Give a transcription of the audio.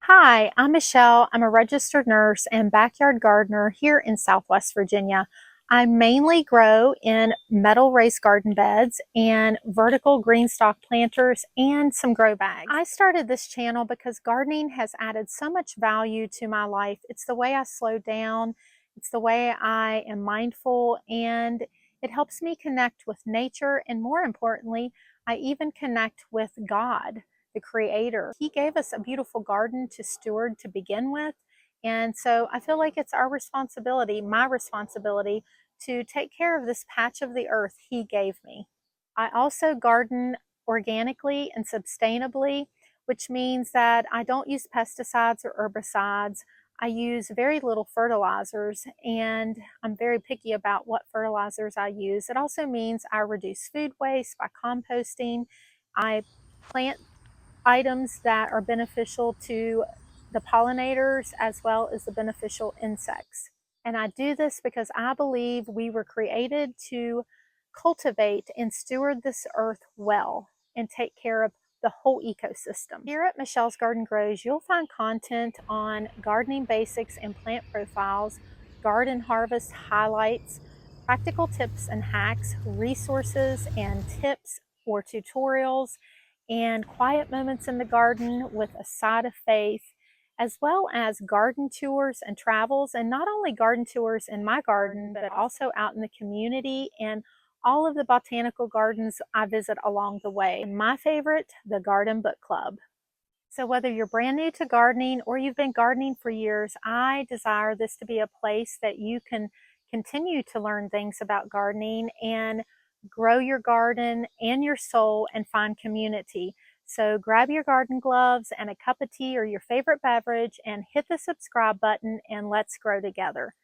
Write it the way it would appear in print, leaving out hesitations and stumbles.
Hi, I'm Michelle. I'm a registered nurse and backyard gardener here in Southwest Virginia. I mainly grow in metal raised garden beds and vertical green stalk planters and some grow bags. I started this channel because gardening has added so much value to my life. It's the way I slow down, it's the way I am mindful, and it helps me connect with nature, and more importantly, I even connect with God, the creator. He gave us a beautiful garden to steward to begin with. And so I feel like it's our responsibility, my responsibility, to take care of this patch of the earth he gave me. I also garden organically and sustainably, which means that I don't use pesticides or herbicides. I use very little fertilizers, and I'm very picky about what fertilizers I use. It also means I reduce food waste by composting. I plant items that are beneficial to the pollinators as well as the beneficial insects. And I do this because I believe we were created to cultivate and steward this earth well and take care of the whole ecosystem. Here at Michelle's Garden Grows, you'll find content on gardening basics and plant profiles, garden harvest highlights, practical tips and hacks, resources and tips or tutorials, and quiet moments in the garden with a side of faith, as well as garden tours and travels. And not only garden tours in my garden, but also out in the community and all of the botanical gardens I visit along the way. And my favorite, the Garden Book Club. So whether you're brand new to gardening or you've been gardening for years, I desire this to be a place that you can continue to learn things about gardening and grow your garden and your soul and find community. So grab your garden gloves and a cup of tea or your favorite beverage and hit the subscribe button, and let's grow together.